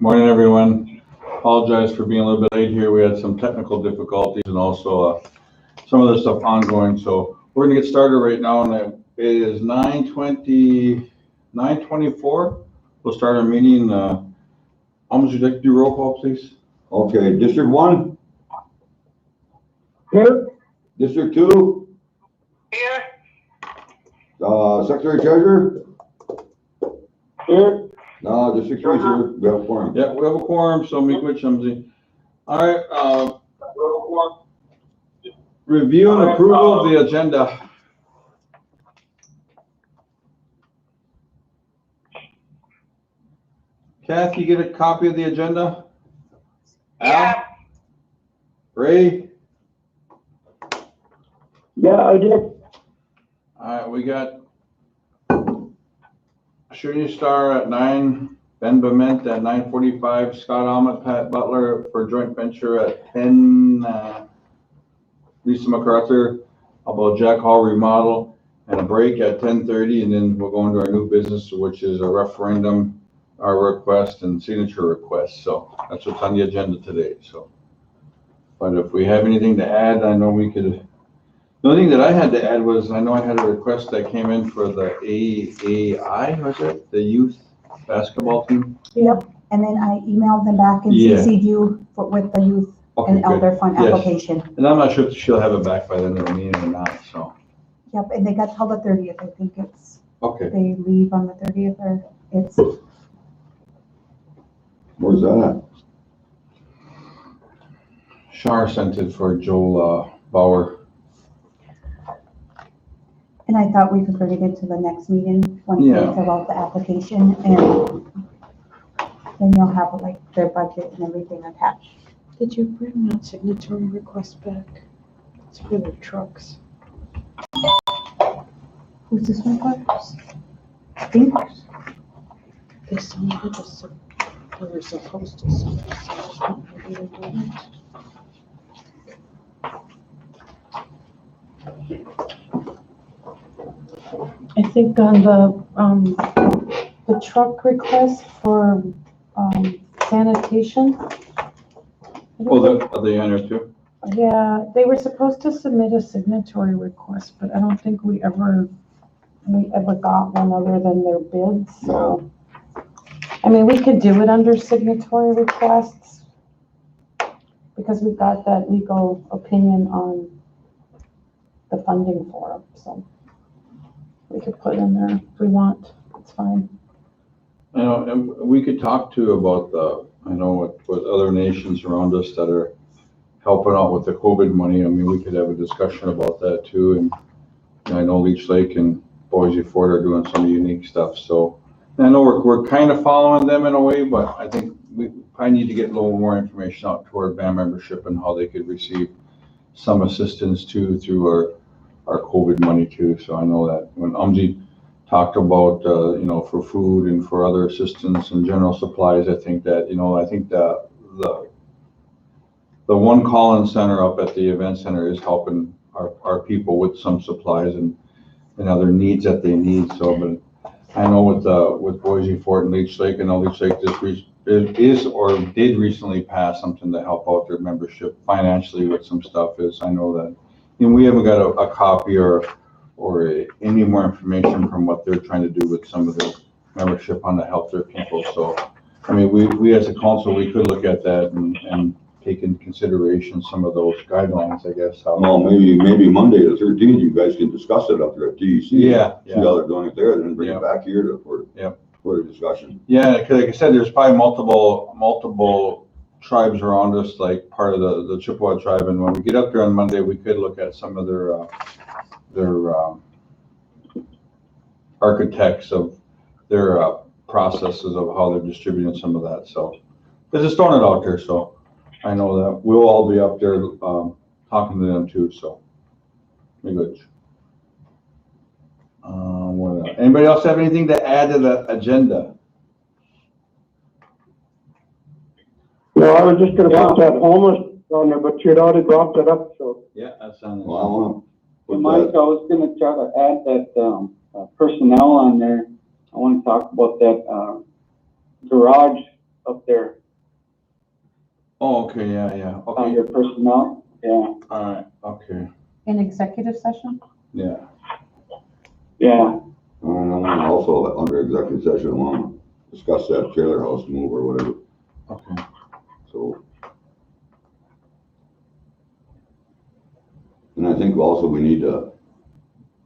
Morning, everyone. Apologize for being a little bit late here. We had some technical difficulties and also some other stuff ongoing. So we're going to get started right now, and it is 9:24. We'll start our meeting. Would you like to do roll call, please? Okay, District 1? Here. District 2? Here. Secretary Treasurer? Here. No, District 3 is here. We have a quorum. Yeah, we have a quorum, so make which Chumsy. All right, review and approval of the agenda. Kathy, you get a copy of the agenda? Yeah. Al? Ray? Yeah, I did. All right, we got Shooting Star at 9, Ben Bement at 9:45, Scott Almond, Pat Butler for joint venture at 10, Lisa MacArthur about Jack Hall remodel, and a break at 10:30, and then we'll go into our new business, which is a referendum, our request, and signature request. So that's what's on the agenda today. So, but if we have anything to add, I know we could. The only thing that I had to add was, I know I had a request that came in for the AAI, was it? The youth basketball team? Yep, and then I emailed them back and Yeah. CC'd you with the youth Okay, and good. elder fund Yes. application. And I'm not sure if she'll have it back by the end of the meeting or not, so, Yep, and they got till the 30th, I think it's, okay. they leave on the 30th, or it's, Where's that at? Shar sent it for Joel Bauer. and I thought we could bring it to the next meeting once they Yeah. fill out the application, and then you'll have like their budget and everything attached. Did you bring that signatory request back? It's for the trucks. Who's this one for? Fingers. They submitted they were supposed to submit. Maybe they didn't. I think on the truck request for sanitation. Oh, are they on there too? Yeah, they were supposed to submit a signatory request, but I don't think we ever got one other than their bids, so. I mean, we could do it under signatory requests because we've got that legal opinion on the funding for it, so. We could put in there if we want, it's fine. You know, and we could talk too about I know with other nations around us that are helping out with the COVID money. I mean, we could have a discussion about that too. And I know Leech Lake and Boise Fort are doing some unique stuff. So I know we're kind of following them in a way, but I think we probably need to get a little more information out to our band membership and how they could receive some assistance too through our COVID money too. So I know that when Umzi talked about, for food and for other assistance and general supplies, I think that, the one call-in center up at the event center is helping our people with some supplies and other needs that they need. So, but I know with Boise Fort and Leech Lake, and Leech Lake did recently pass something to help out their membership financially with some stuff. I know that, we haven't got a copy or any more information from what they're trying to do with some of their membership on to help their people. So, I mean, we as a council, we could look at that and take into consideration some of those guidelines, I guess. Well, maybe Monday the 13th, you guys can discuss it up there at DEC. Yeah. See how they're doing it there, and then bring Yeah. it back here for the discussion. Yeah, because like I said, there's probably multiple tribes around us, like part of the Chippewa tribe, and when we get up there on Monday, we could look at some of their architects of their processes of how they're distributing some of that. So, they're just throwing it out there. So, I know that we'll all be up there talking to them too. So, be good. Anybody else have anything to add to the agenda? No, I was just gonna put that homeless on there, but you'd already brought that up, so. Yeah, that sounds. Well, I want to Mike, I was gonna try to add that, personnel on there. I wanna talk about that, garage up there Oh, okay, yeah, okay, under personnel. Yeah, all right, okay, In executive session? yeah. yeah. And I want to also, under executive session, I want to discuss that trailer house move or whatever, Okay. so. And I think also we need to,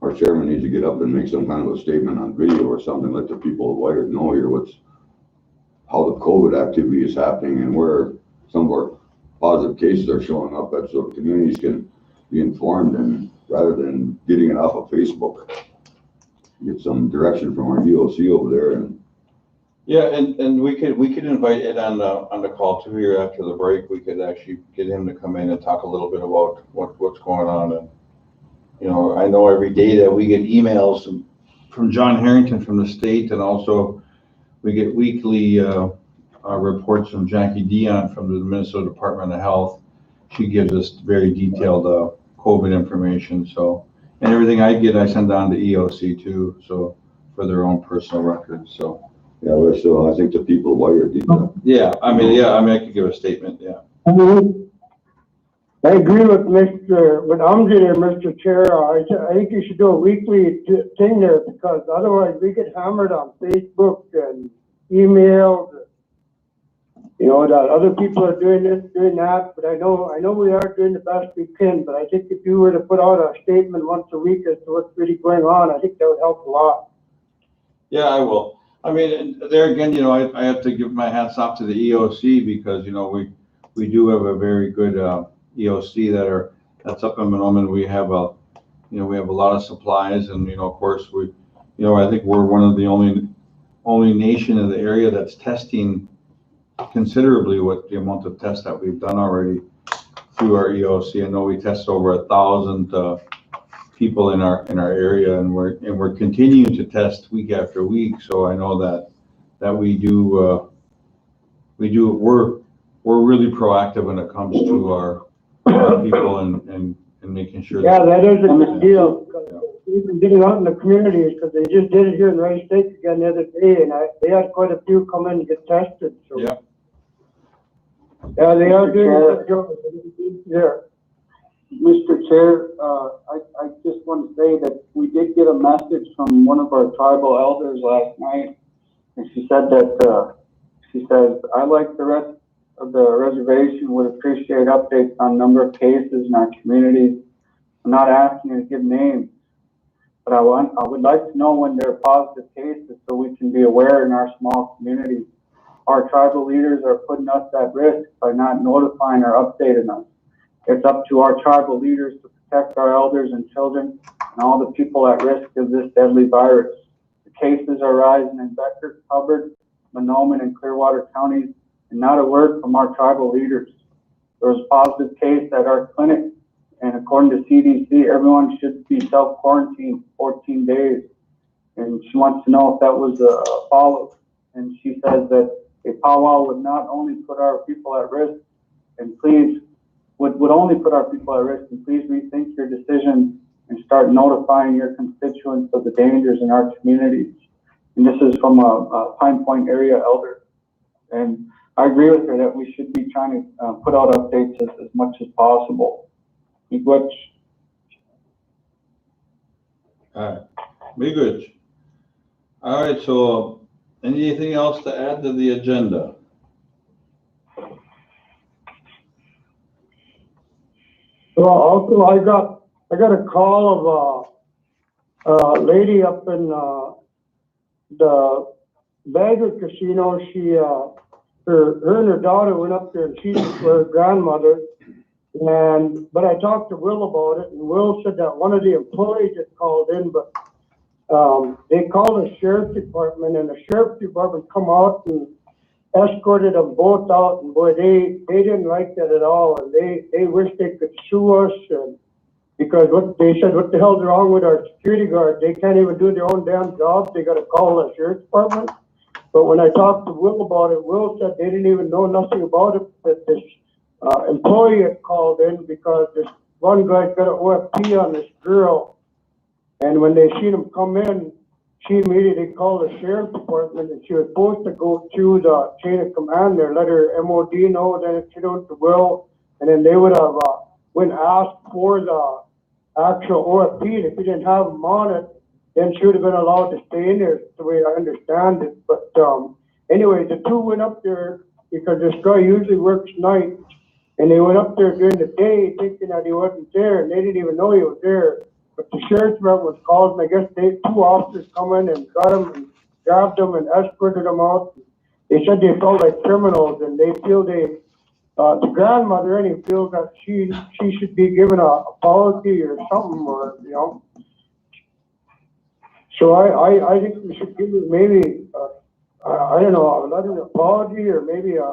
our chairman needs to get up and make some kind of a statement on video or something, let the people of Whitewood know here how the COVID activity is happening and where some of our positive cases are showing up, that so communities can be informed, and rather than getting it off of Facebook, get some direction from our DOC over there. And Yeah, and we could invite Ed on the call too here after the break. We could actually get him to come in and talk a little bit about what's going on. And, you know, I know every day that we get emails from John Harrington from the state, and also we get weekly reports from Jackie Dion from the Minnesota Department of Health. She gives us very detailed COVID information. So, and everything I get, I send on to EOC too. So for their own personal records. So. yeah, but still, I think the people of Whitewood need to. Yeah, I mean, I could give a statement, yeah. I agree with with Umsey there, Mr. Chair. I think you should do a weekly thing there, because otherwise we get hammered on Facebook and emails. You know, that other people are doing this, doing that, but I know we are doing the best we can, but I think if you were to put out a statement once a week as to what's really going on, I think that would help a lot. Yeah, I will. I mean, there again, you know, I have to give my hats off to the EOC, because, you know, we do have a very good EOC that's up in Monoman. We have we have a lot of supplies, and, you know, of course I think we're one of the only nation in the area that's testing considerably what the amount of tests that we've done already through our EOC. I know we tested over 1,000 people in our area, and we're continuing to test week after week. So I know that we're really proactive when it comes to our people and making sure. Yeah, that is a big deal. Yeah. Even getting out in the communities, because they just did it here in Rice State again the other day, and they had quite a few come in and get tested. So. Yeah. Yeah, they are doing a good job. Yeah. Mr. Chair, I just want to say that we did get a message from one of our tribal elders last night, and she said that, she says, I, like the rest of the reservation, would appreciate updates on number of cases in our communities. I'm not asking you to give names, but I would like to know when there are positive cases so we can be aware in our small community. Our tribal leaders are putting us at risk by not notifying or updating us. It's up to our tribal leaders to protect our elders and children and all the people at risk of this deadly virus. The cases are rising in Becker, Hubbard, Monoman, and Clearwater counties, and not a word from our tribal leaders. There was a positive case at our clinic, and according to CDC, everyone should be self-quarantined 14 days. And she wants to know if that was a follow. And she says that a powwow would not only put our people at risk, and please would only put our people at risk, and please rethink your decisions and start notifying your constituents of the dangers in our communities. And this is from a Pine Point area elder. And I agree with her that we should be trying to put out updates as much as possible. Which, All right. Be good. All right. So anything else to add to the agenda? Well, also I got a call of a lady up in the Bagger Casino. She her and her daughter went up there, and she was her grandmother. But I talked to Will about it, and Will said that one of the employees had called in, but they called the sheriff's department, and the sheriff's department come out and escorted them both out, and boy, they didn't like that at all, and they wish they could sue us, and because they said, what the hell's wrong with our security guard? They can't even do their own damn job. They got to call the sheriff's department. But when I talked to Will about it, Will said they didn't even know nothing about it, that this employee had called in because this one guy's got an OFP on this girl, and when they seen him come in, she immediately called the sheriff's department, and she was supposed to go through the chain of command there, let her MOD know, then it should out the will, and then they would have, when asked for the actual OFP, and if we didn't have them on it, then she would have been allowed to stay in there, the way I understand it. But, anyway, the two went up there because this guy usually works nights, and they went up there during the day thinking that he wasn't there, and they didn't even know he was there. But the sheriff's department was called, and I guess two officers come in and got him and grabbed him and escorted him out. They said they felt like criminals, and they feel the grandmother, and he feels that she should be given a apology or something, or, you know. So I think we should give her maybe, I don't know, a letter of apology, or maybe a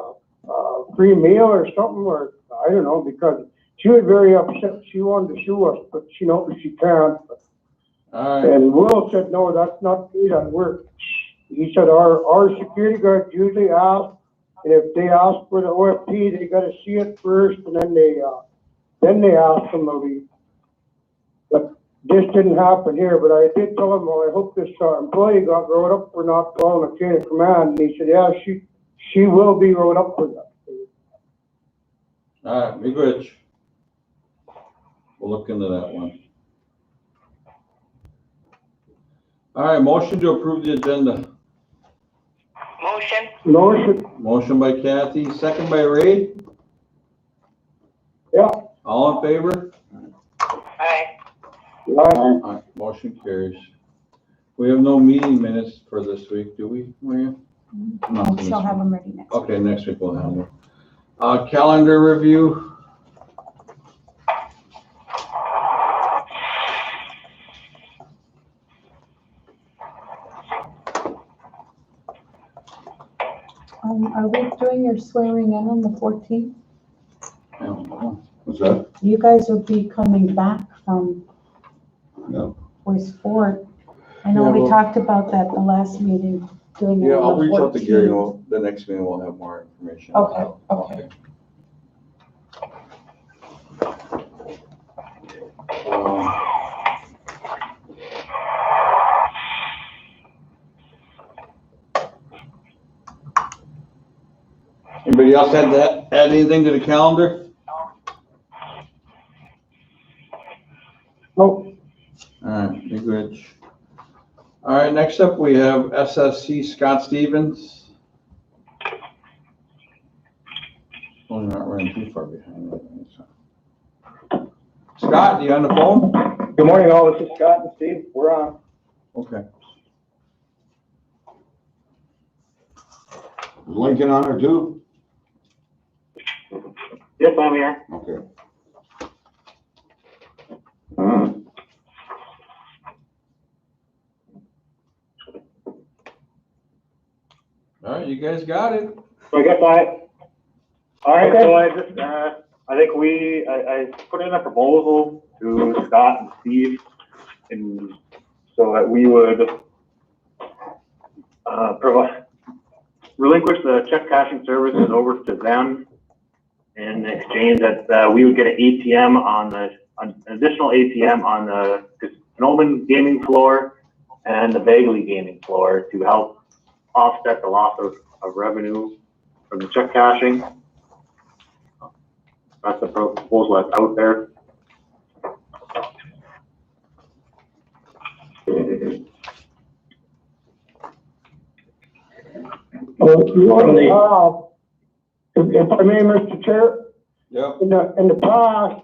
free meal or something, or I don't know, because she was very upset. She wanted to sue us, but she knows she can't. And Will said, no, that's not good at work. He said our security guards usually ask, and if they ask for the OFP, they got to see it first, and then they ask them to leave. But this didn't happen here. But I did tell him, well, I hope this employee got wrote up for not following the chain of command. And he said, yeah, she will be wrote up for that. All right, Big Rich. We'll look into that one. All right, motion to approve the agenda. Motion by Kathy, second by Ray. Yeah. All in favor? Aye. All right, motion carries. We have no meeting minutes for this week, do we, Maria? No, she'll have them ready next week. Okay, next week we'll have them. Calendar review. Are we doing your swearing in on the 14th? I don't know. What's that? You guys will be coming back from Yeah. Voice Fort. I know Yeah, we well- talked about that the last meeting, doing it Yeah, on I'll the reach out to Gary, 14th. the next meeting we'll have more information. Okay. Anybody else had to add anything to the calendar? Nope. All right, Big Rich. All right, next up we have SSC Scott Stevens. Well, you're not running too far behind. Scott, you on the phone? Good morning, all. This is Scott and Steve. We're on. Okay. Is Lincoln on there too? Yes, I'm here. Okay. All right, you guys got it. So I guess all right, so I just, I think I put in a proposal to Scott and Steve, and so that we would, relinquish the check cashing services over to them in exchange that, we would get an ATM an additional ATM on the Snowman gaming floor and the Bagley gaming floor to help offset the loss of revenue from the check cashing. That's the proposal that's out there. If I may, Mr. Chair, Yep. in the past,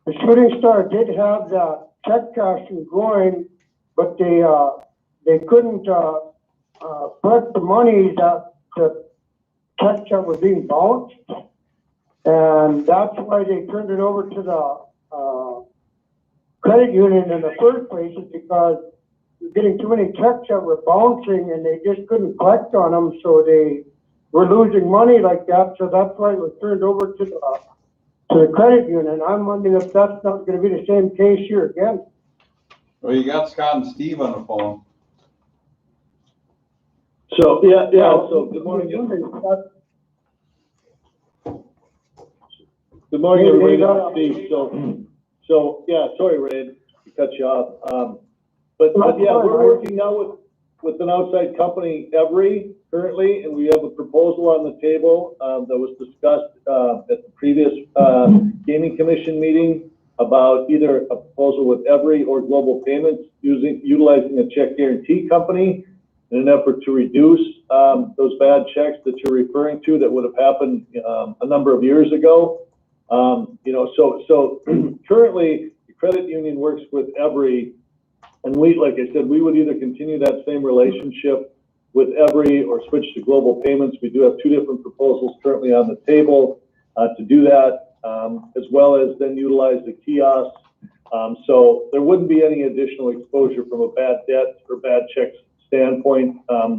the Shooting Star did have the check cashing going, but they couldn't collect the money that the checks that were being bounced, and that's why they turned it over to the credit union in the first place, is because you're getting too many checks that were bouncing, and they just couldn't collect on them, so they were losing money like that. So that's why it was turned over to the credit union. I'm wondering if that's not going to be the same case here again. Well, you got Scott and Steve on the phone. So, so good morning. Good morning, everybody. This is Steve. So, yeah, sorry, Ray, to cut you off. But yeah, we're working now with an outside company, Every, currently, and we have a proposal on the table that was discussed at the previous Gaming Commission meeting about either a proposal with Every or Global Payments utilizing a check guarantee company in an effort to reduce those bad checks that you're referring to that would have happened a number of years ago. So currently the credit union works with Every, and like I said, we would either continue that same relationship with Every or switch to Global Payments. We do have two different proposals currently on the table to do that, as well as then utilize the kiosks. So there wouldn't be any additional exposure from a bad debt or bad checks standpoint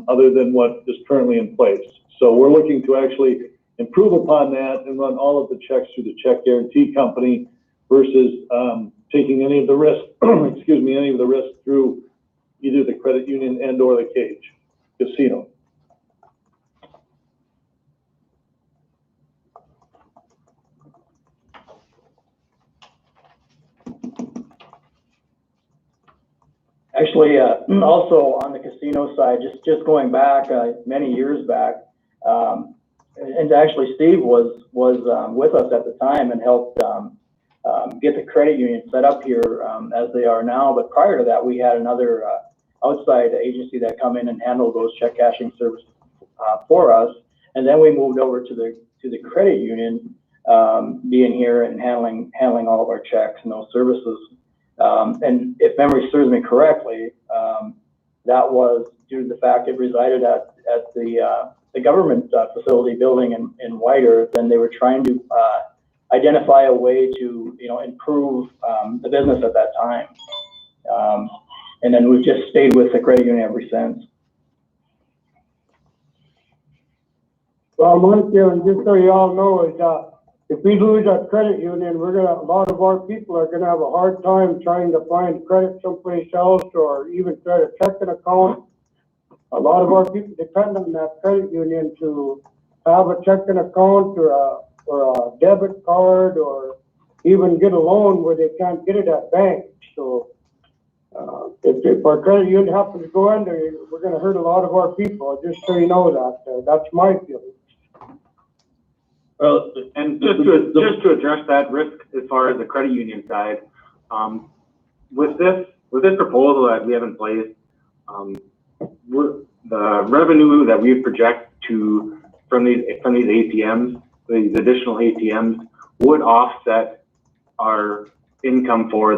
other than what is currently in place. So we're looking to actually improve upon that and run all of the checks through the check guarantee company versus taking any of the risk, any of the risk through either the credit union and or the cage casino. Actually, also on the casino side, just going back many years back, and actually Steve was with us at the time and helped get the credit union set up here as they are now. But prior to that, we had another outside agency that come in and handled those check cashing services for us, and then we moved over to the credit union, being here and handling all of our checks and those services. And if memory serves me correctly, that was due to the fact it resided at the government facility building in White Earth, and they were trying to identify a way to improve the business at that time. And then we've just stayed with the credit union ever since. Well, Mike, just so you all know, is if we lose our credit union, a lot of our people are gonna have a hard time trying to find credit someplace else or even try to check an account. A lot of our people depend on that credit union to have a checking account or a debit card or even get a loan where they can't get it at banks. So if our credit union happens to go under, we're gonna hurt a lot of our people, just so you know that. That's my feeling. Well, and just to address that risk as far as the credit union side, with this proposal that we have in place, the revenue that we project from these ATMs, these additional ATMs, would offset our income for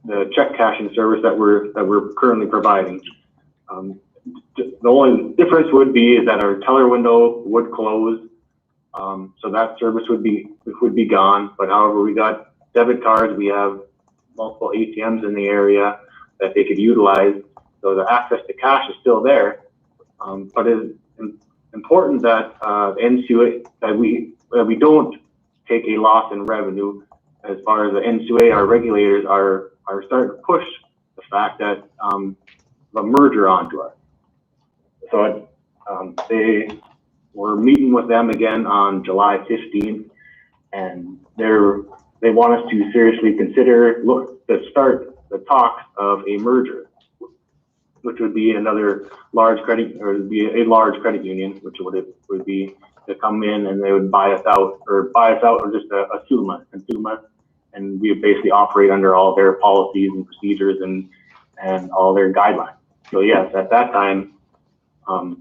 the check cashing service that we're currently providing. The only difference would be is that our teller window would close, so that service would be gone. But however, we got debit cards, we have multiple ATMs in the area that they could utilize, so the access to cash is still there. But it's important that NCUA that we don't take a loss in revenue. As far as the NCUA, our regulators are starting to push the fact that the merger onto us. So they were meeting with them again on July 15th, and they want us to seriously consider to start the talks of a merger, which would be another large credit, or would be a large credit union, which would be to come in and they would buy us out or just assume us, and we would basically operate under all their policies and procedures and all their guidelines. So yes, at that time, probably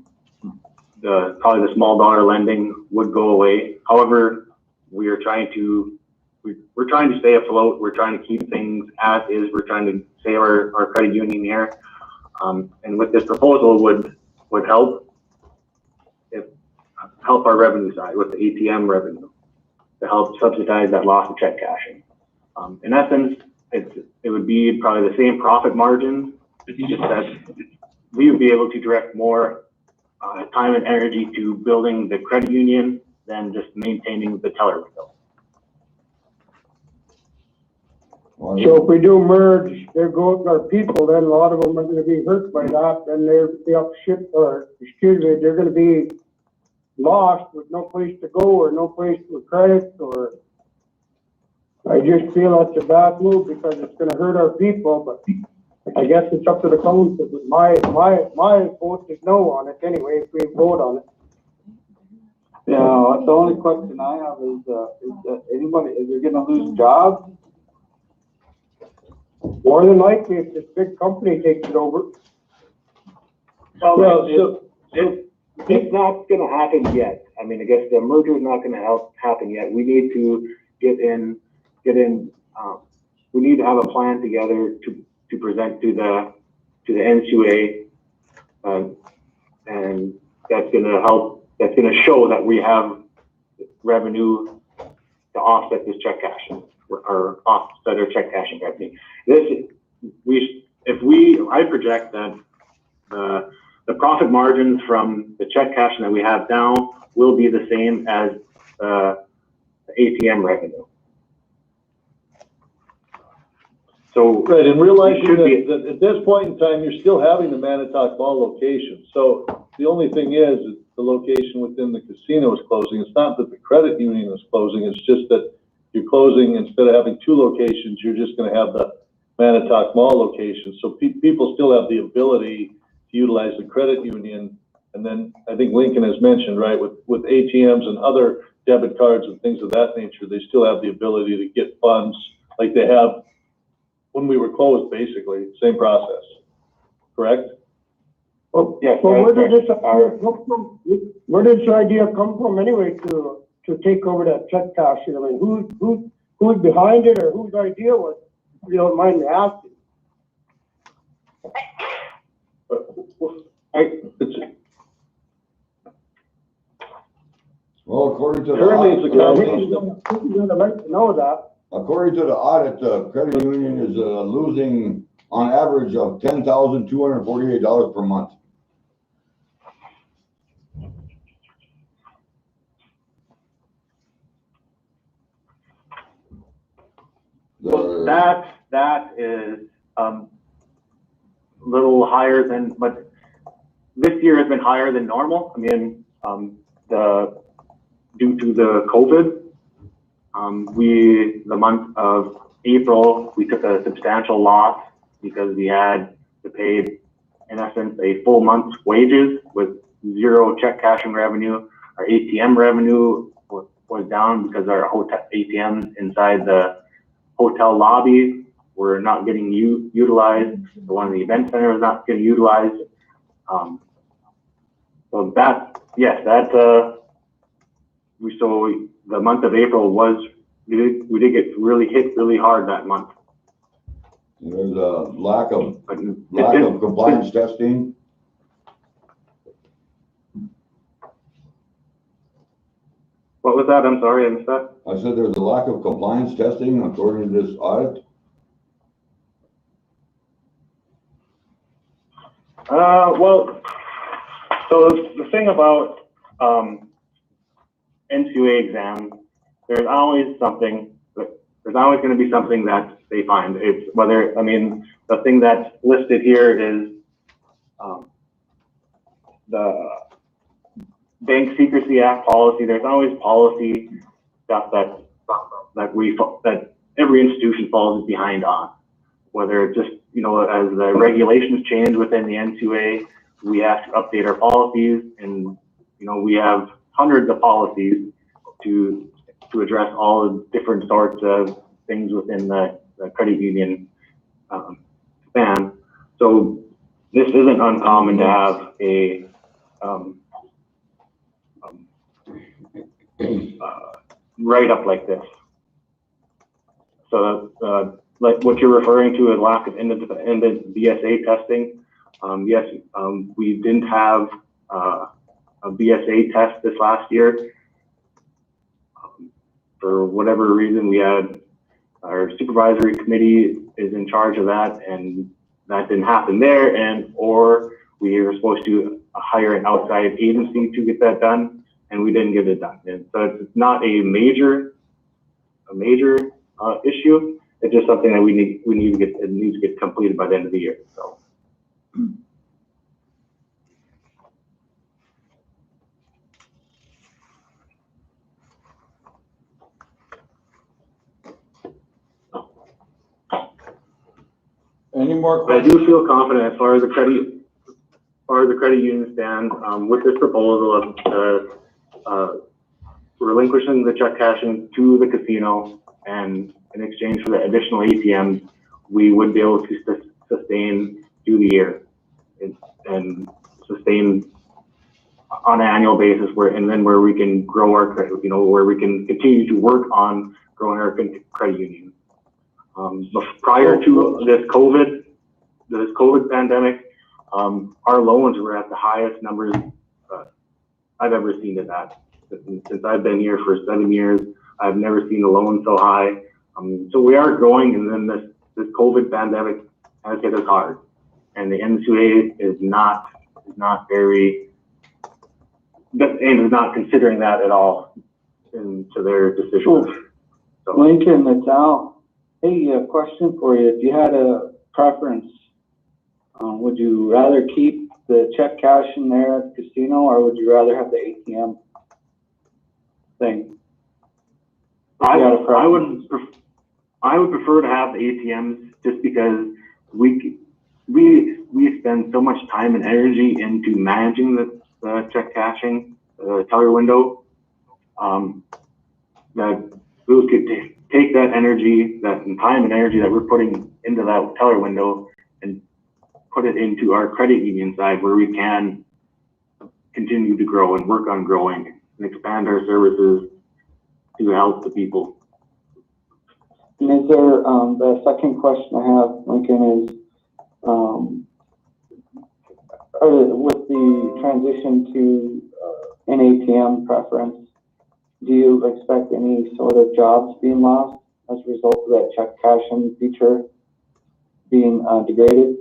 the small dollar lending would go away. However, we're trying to stay afloat. We're trying to keep things as is. We're trying to save our credit union here. And with this proposal would help our revenue side with the ATM revenue to help subsidize that loss of check cashing. In essence, it would be probably the same profit margins, just that we would be able to direct more time and energy to building the credit union than just maintaining the teller window. So if we do merge, there goes our people, then a lot of them are gonna be hurt by that, and they're gonna be lost with no place to go or no place for credit, or I just feel that's a bad move because it's gonna hurt our people, but I guess it's up to the council, but my vote is no on it anyway, if we vote on it. Yeah, the only question I have is anybody, is there gonna lose jobs? More than likely, if this big company takes it over. Well, so, It's not gonna happen yet. I mean, I guess the merger is not gonna happen yet. We need to get in, we need to have a plan together to present to the NCUA. And that's gonna show that we have revenue to offset this check cashing, or offset our check cashing revenue. I project that the profit margins from the check cashing that we have now will be the same as the ATM revenue. So right, and realizing that at this point in time, you're still having the Manitowoc Mall location. So the only thing is the location within the casino is closing. It's not that the credit union is closing, it's just that you're closing, instead of having two locations, you're just gonna have the Manitowoc Mall location. So people still have the ability to utilize the credit union. And then I think Lincoln has mentioned, right, with ATMs and other debit cards and things of that nature, they still have the ability to get funds like they have when we were closed, basically, same process, correct? Well, Yes, well, where did that's this idea come from? Where did this idea come from anyway to take over that check cashing? I mean, who's behind it, or whose idea was it? If you don't mind me asking. Well, according to the Currently, it's a audit, I'd like to know that. according to the audit, the credit union is losing on average of $10,248 per month. well, that is little higher than, but this year has been higher than normal. I mean, due to the COVID, the month of April, we took a substantial loss because we had to pay, in essence, a full month's wages with zero check cashing revenue. Our ATM revenue was down because our hotel ATMs inside the hotel lobby were not getting utilized. The one in the event center was not getting utilized. So that, yes, the month of April we did get really hit really hard that month. There's a lack of compliance testing. What was that? I'm sorry, I missed that. I said there's a lack of compliance testing according to this audit. Well, so the thing about NCUA exam, there's always going to be something that they find. It's whether, I mean, the thing that's listed here is the Bank Secrecy Act policy. There's always policy stuff that every institution falls behind on. Whether it's just, as the regulations change within the NCUA, we have to update our policies, and we have hundreds of policies to address all the different sorts of things within the credit union span. So this isn't uncommon to have a write-up like this. So like what you're referring to as lack of independent BSA testing. Yes, we didn't have a BSA test this last year. For whatever reason, we had our supervisory committee is in charge of that, and that didn't happen there, or we were supposed to hire an outside agency to get that done, and we didn't get it done. And so it's not a major issue. It's just something that we need to get completed by the end of the year. So. Any more But I questions? do feel confident as far as the credit union stand, with this proposal of, relinquishing the check cashing to the casino, and in exchange for the additional ATMs, we would be able to sustain through the year and sustain on an annual basis where we can grow our credit, where we can continue to work on growing our credit union. Prior to this COVID pandemic, our loans were at the highest numbers I've ever seen it at. Since I've been here for 7 years, I've never seen a loan so high. So we are growing, and then this COVID pandemic has hit us hard, and the NCUA is not considering that at all into their decisions. So, Lincoln, it's Al. Hey, a question for you. If you had a preference, would you rather keep the check cash in there at the casino, or would you rather have the ATM thing? I would prefer to have the ATMs, just because we spend so much time and energy into managing the check cashing, teller window, that we could take that energy, that time and energy that we're putting into that teller window, and put it into our credit union side, where we can continue to grow and work on growing and expand our services to help the people. And is there, the second question I have, Lincoln, is, with the transition to an ATM preference, do you expect any sort of jobs being lost as a result of that check cashing feature being degraded?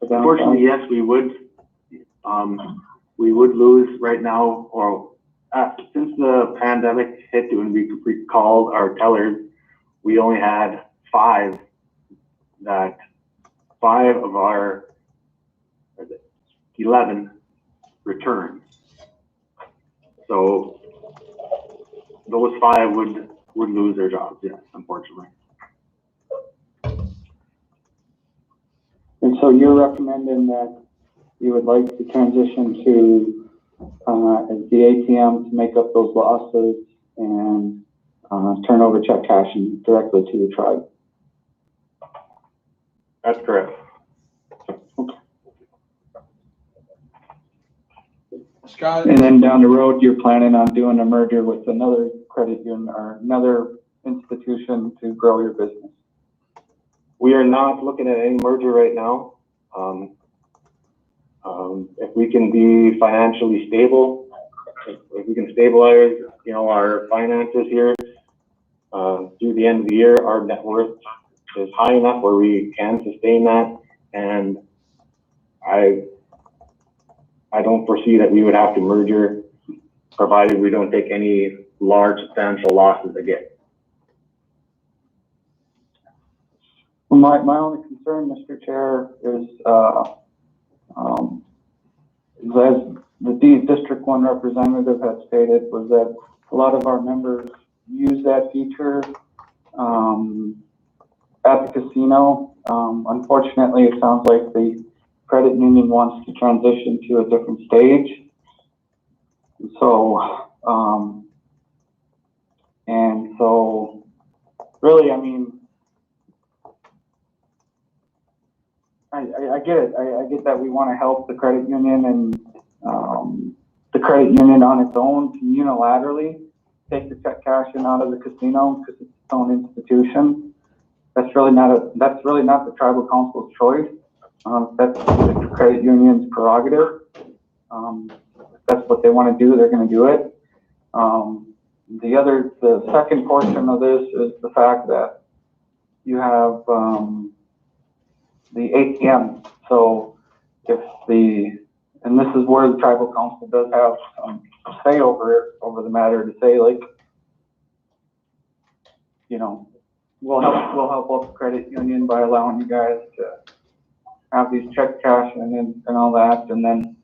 Unfortunately, yes, we would. We would lose right now, or since the pandemic hit, when we recalled our tellers, we only had 5 of our 11 returned. So those 5 would lose their jobs, yes, unfortunately. And so you're recommending that you would like to transition to the ATM to make up those losses and turn over check cashing directly to the tribe? That's correct. Scott? And then down the road, you're planning on doing a merger with another credit union or another institution to grow your business? We are not looking at any merger right now. If we can be financially stable, if we can stabilize, our finances here through the end of the year, our net worth is high enough where we can sustain that, and I don't foresee that we would have to merger, provided we don't take any large substantial losses again. Well, my only concern, Mr. Chair, is as the District 1 representative had stated, was that a lot of our members use that feature at the casino. Unfortunately, it sounds like the credit union wants to transition to a different stage. So, really, I mean, I get it. I get that we want to help the credit union, and the credit union on its own can unilaterally take the check cashing out of the casino because it's its own institution. That's really not the tribal council's choice. That's the credit union's prerogative. If that's what they want to do, they're going to do it. The second portion of this is the fact that you have the ATM. So and this is where the tribal council does have some say over the matter, to say, like, we'll help out the credit union by allowing you guys to have these check cash and all that, and then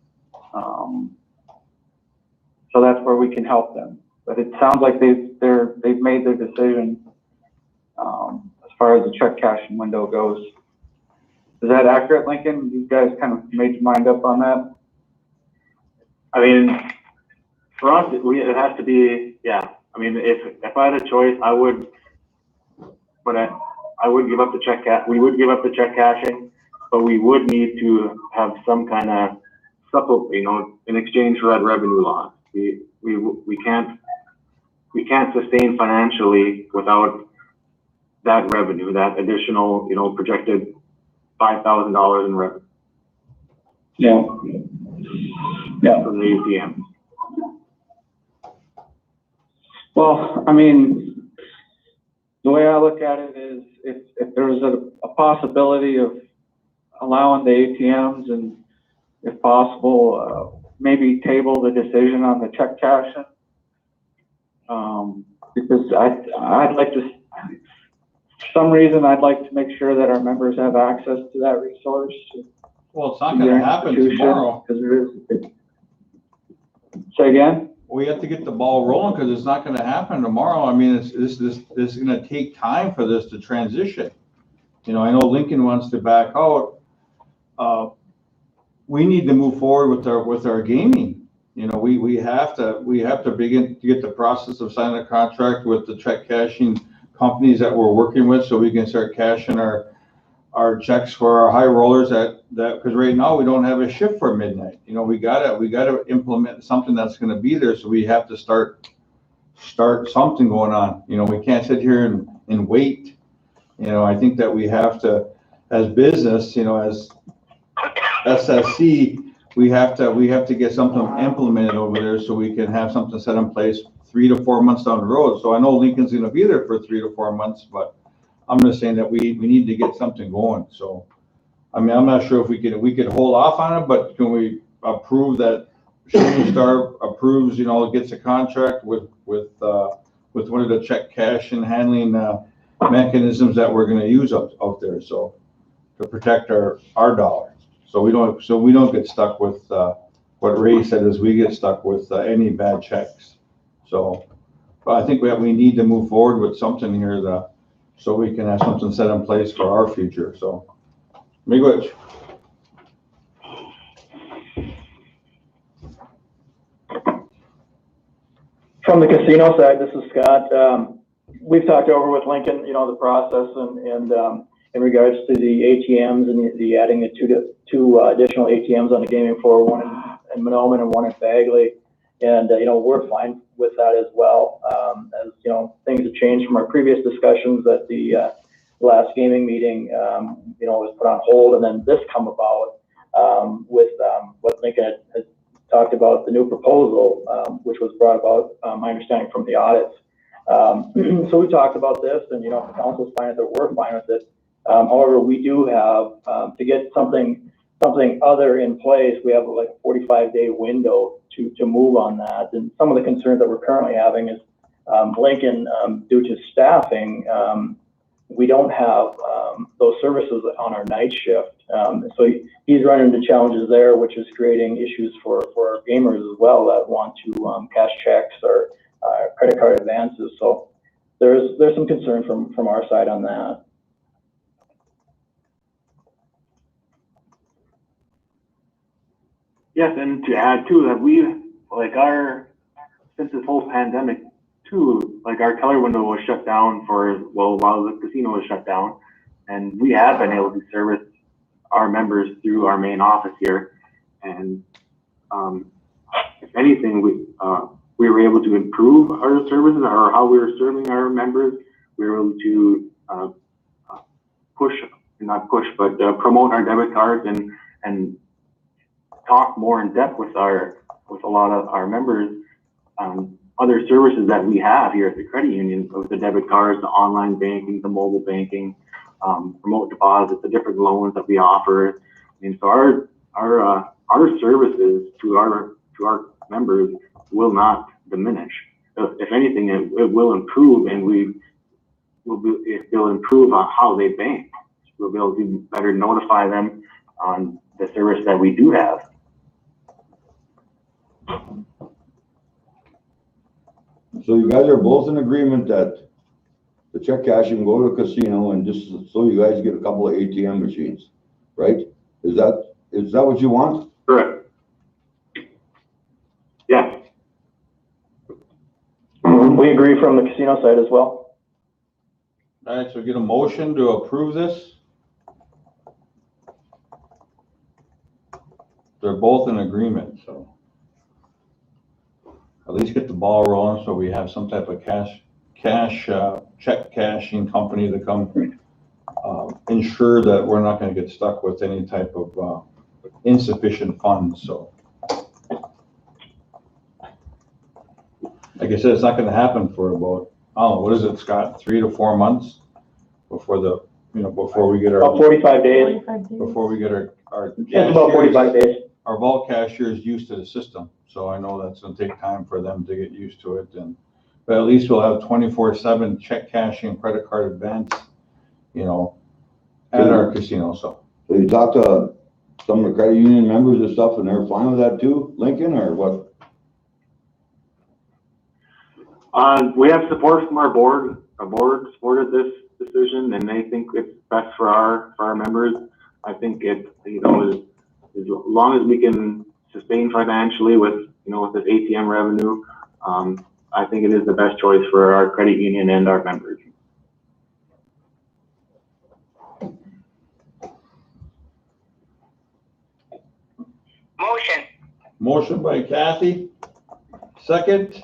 so that's where we can help them. But it sounds like they've made their decision as far as the check cashing window goes. Is that accurate, Lincoln? You guys kind of made your mind up on that? I mean, for us, it has to be, yeah. I mean, if I had a choice, I would, but I would give up the we would give up the check cashing, but we would need to have some kind of supplement, in exchange for that revenue loss. We can't sustain financially without that revenue, that additional, projected $5,000 in revenue. Yeah. Yeah. From the ATM. Well, I mean, the way I look at it is if there's a possibility of allowing the ATMs and if possible, maybe table the decision on the check cashing. Because I'd like to, for some reason, I'd like to make sure that our members have access to that resource. Well, it's not gonna happen tomorrow. Say again? We have to get the ball rolling because it's not gonna happen tomorrow. I mean, this is gonna take time for this to transition. I know Lincoln wants to back out. We need to move forward with our gaming. We have to begin to get the process of signing a contract with the check cashing companies that we're working with, so we can start cashing our checks for our high rollers because right now we don't have a shift for midnight. We gotta implement something that's gonna be there, so we have to start something going on. We can't sit here and wait. I think that we have to, as business, as SSC, we have to get something implemented over there so we can have something set in place 3 to 4 months down the road. So I know Lincoln's gonna be there for 3 to 4 months, but I'm just saying that we need to get something going. So, I mean, I'm not sure if we could hold off on it, but can we approve that Shooting Star approves, gets a contract with one of the check cash and handling mechanisms that we're gonna use out there, so to protect our dollar. So we don't get stuck with what Ray said is we get stuck with any bad checks. So, but I think we need to move forward with something here so we can have something set in place for our future. So, Miigwech. From the casino side, this is Scott. We've talked over with Lincoln, the process and in regards to the ATMs and the adding the two additional ATMs on the gaming floor, one in Monoman and one in Bagley. And, we're fine with that as well. As, things have changed from our previous discussions at the last gaming meeting, was put on hold, and then this come about with what Lincoln had talked about, the new proposal, which was brought about, my understanding, from the audits. So we talked about this, and, the council's fine with it, we're fine with it. However, we do have, to get something other in place, we have like a 45-day window to move on that. And some of the concerns that we're currently having is Lincoln, due to staffing, we don't have those services on our night shift. So he's running into challenges there, which is creating issues for our gamers as well that want to cash checks or credit card advances. So there's some concern from our side on that. Yes, and to add too, that since this whole pandemic too, our teller window was shut down while the casino was shut down, and we have been able to service our members through our main office here. And if anything, we were able to improve our services or how we were serving our members. We were able to promote our debit cards and talk more in depth with a lot of our members, other services that we have here at the credit union, with the debit cards, the online banking, the mobile banking, remote deposits, the different loans that we offer. And so our services to our members will not diminish. If anything, it will improve, and it'll improve on how they bank. We'll be able to better notify them on the service that we do have. So you guys are both in agreement that the check cashing, go to a casino and just so you guys get a couple of ATM machines, right? Is that what you want? Correct. Yeah. We agree from the casino side as well. All right, so get a motion to approve this. They're both in agreement, so. At least get the ball rolling so we have some type of check cashing company to come ensure that we're not gonna get stuck with any type of insufficient funds, so. Like I said, it's not gonna happen for about, oh, what is it, Scott, 3 to 4 months before before we get About our, 45 days. 45 days. before we get our It's about 45 days. our vault cashiers used to the system, so I know that's gonna take time for them to get used to it, but at least we'll have 24/7 check cashing, credit card advance, at our casino, so. So you talked to some of the credit union members and stuff, and they're fine with that too, Lincoln, or what? We have support from our board. Our board supported this decision, and they think it's best for our members. I think as long as we can sustain financially with this ATM revenue, I think it is the best choice for our credit union and our members. Motion. Motion by Kathy, second